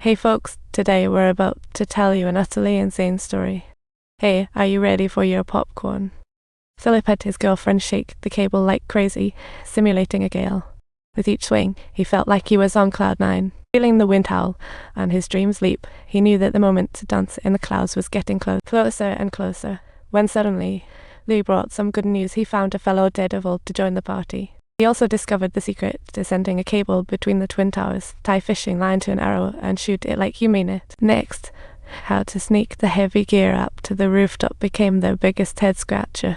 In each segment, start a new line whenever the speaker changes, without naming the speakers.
Hey folks, today we're about to tell you an utterly insane story. Hey, are you ready for your popcorn? Philip had his girlfriend shake the cable like crazy, simulating a gale. With each swing, he felt like he was on cloud nine. Feeling the wind howl and his dreams leap, he knew that the moment to dance in the clouds was getting closer and closer, when suddenly, Louis brought some good news. He found a fellow daredevil to join the party. He also discovered the secret to sending a cable between the twin towers, tie fishing line to an arrow, and shoot it like you mean it. Next, how to sneak the heavy gear up to the rooftop became their biggest head-scratcher.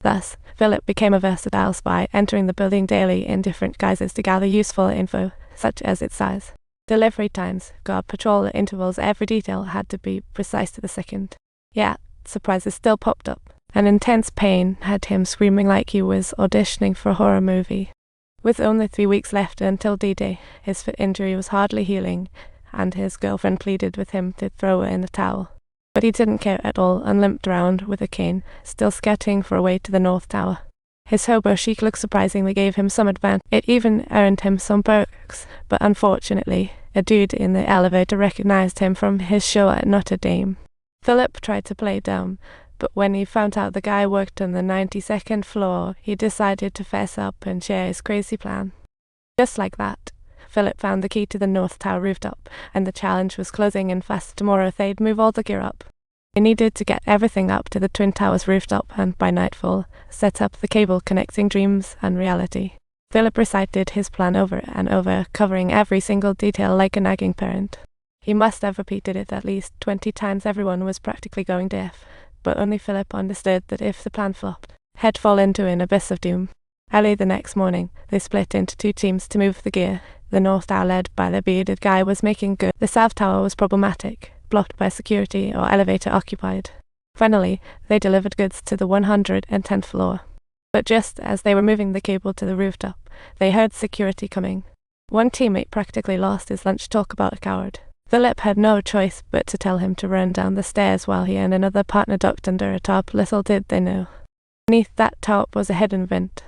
Thus, Philip became a versatile spy, entering the building daily in different guises to gather useful info, such as its size, delivery times, guard patrol intervals. Every detail had to be precise to the second. Yet, surprises still popped up. An intense pain had him screaming like he was auditioning for a horror movie. With only 3 weeks left until D-Day, his foot injury was hardly healing, and his girlfriend pleaded with him to throw in a towel. But he didn't care at all and limped around with a cane, still scouting for a way to the North Tower. His hobo chic look surprisingly gave him some advantage. It even earned him some perks, but unfortunately, a dude in the elevator recognized him from his show at Notre Dame. Philip tried to play dumb, but when he found out the guy worked on the 92nd floor, he decided to fess up and share his crazy plan. Just like that, Philip found the key to the North Tower rooftop, and the challenge was closing in fast. Tomorrow they'd move all the gear up. They needed to get everything up to the Twin Towers rooftop and, by nightfall, set up the cable connecting dreams and reality. Philip recited his plan over and over, covering every single detail like a nagging parent. He must have repeated it at least 20 times. Everyone was practically going deaf. But only Philip understood that if the plan flopped, he'd fall into an abyss of doom. Early the next morning, they split into 2 teams to move the gear. The North Tower, led by the bearded guy, was making good. The South Tower was problematic, blocked by security or elevator occupied. Finally, they delivered goods to the 110th floor. But just as they were moving the cable to the rooftop, they heard security coming. One teammate practically lost his lunch. Talk about a coward. Philip had no choice but to tell him to run down the stairs while he and another partner ducked under a top. Little did they know, beneath that top was a hidden vent.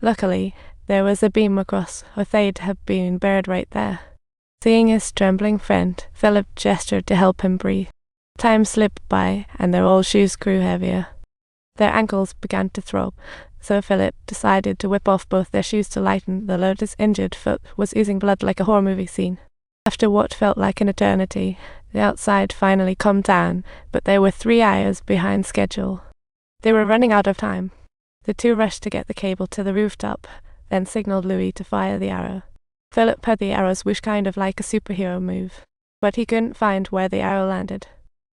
Luckily, there was a beam across, or they'd have been buried right there. Seeing his trembling friend, Philip gestured to help him breathe. Time slipped by, and their old shoes grew heavier. Their ankles began to throb, so Philip decided to whip off both their shoes to lighten the load. His injured foot was oozing blood like a horror movie scene. After what felt like an eternity, the outside finally calmed down, but they were 3 hours behind schedule. They were running out of time. The 2 rushed to get the cable to the rooftop, then signaled Louis to fire the arrow. Philip heard the arrows whoosh, kind of like a superhero move, but he couldn't find where the arrow landed.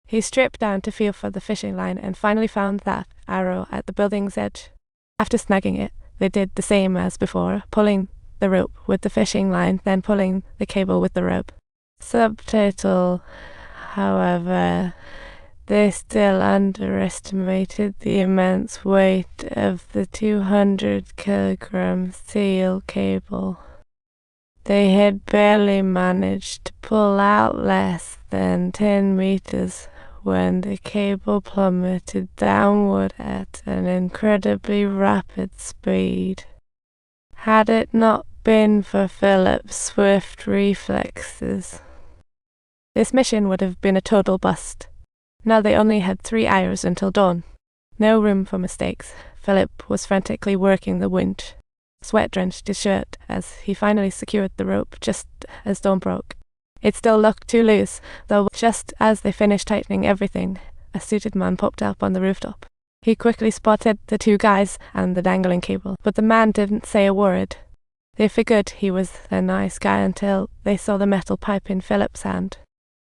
He stripped down to feel for the fishing line and finally found that arrow at the building's edge. After snagging it, they did the same as before, pulling the rope with the fishing line, then pulling the cable with the rope. Subtitle, however, they still underestimated the immense weight of the 200-kilogram steel cable. They had barely managed to pull out less than 10 meters when the cable plummeted downward at an incredibly rapid speed. Had it not been for Philip's swift reflexes, this mission would have been a total bust. Now they only had 3 hours until dawn. No room for mistakes. Philip was frantically working the winch. Sweat drenched his shirt as he finally secured the rope just as dawn broke. It still looked too loose, though just as they finished tightening everything, a suited man popped up on the rooftop. He quickly spotted the 2 guys and the dangling cable, but the man didn't say a word. They figured he was a nice guy until they saw the metal pipe in Philip's hand.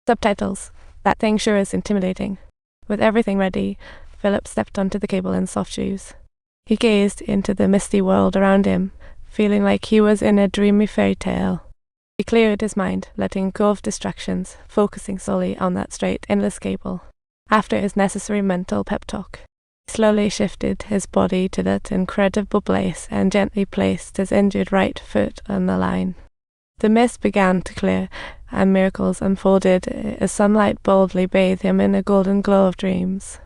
Subtitles. That thing sure is intimidating. With everything ready, Philip stepped onto the cable in soft shoes. He gazed into the misty world around him, feeling like he was in a dreamy fairy tale. He cleared his mind, letting go of distractions, focusing solely on that straight, endless cable. After his necessary mental pep talk, he slowly shifted his body to that incredible place and gently placed his injured right foot on the line. The mist began to clear, and miracles unfolded as sunlight boldly bathed him in a golden glow of dreams.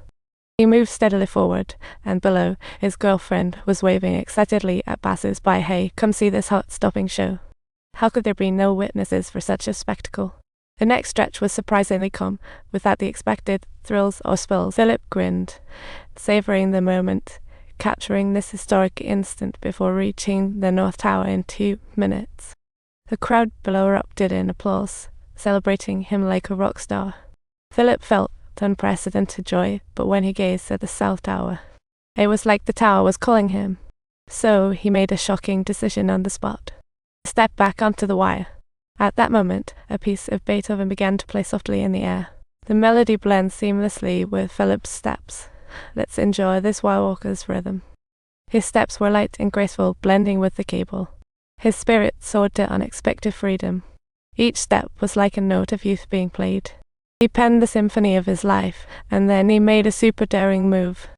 He moved steadily forward, and below, his girlfriend was waving excitedly at passers-by. Hey, come see this heart-stopping show. How could there be no witnesses for such a spectacle? The next stretch was surprisingly calm, without the expected thrills or spills. Philip grinned, savouring the moment, capturing this historic instant before reaching the North Tower in 2 minutes. The crowd below erupted in applause, celebrating him like a rock star. Philip felt unprecedented joy, but when he gazed at the South Tower, it was like the tower was calling him. So he made a shocking decision on the spot. He stepped back onto the wire. At that moment, a piece of Beethoven began to play softly in the air. The melody blends seamlessly with Philip's steps. Let's enjoy this wire walker's rhythm. His steps were light and graceful, blending with the cable. His spirit soared to unexpected freedom. Each step was like a note of youth being played. He penned the symphony of his life, and then he made a super daring move.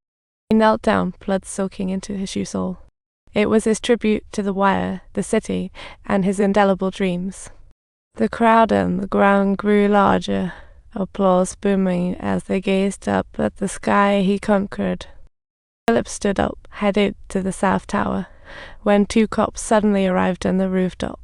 He knelt down, blood soaking into his shoe sole. It was his tribute to the wire, the city, and his indelible dreams. The crowd and the ground grew larger, applause booming as they gazed up at the sky he conquered. Philip stood up, headed to the South Tower, when 2 cops suddenly arrived on the rooftop.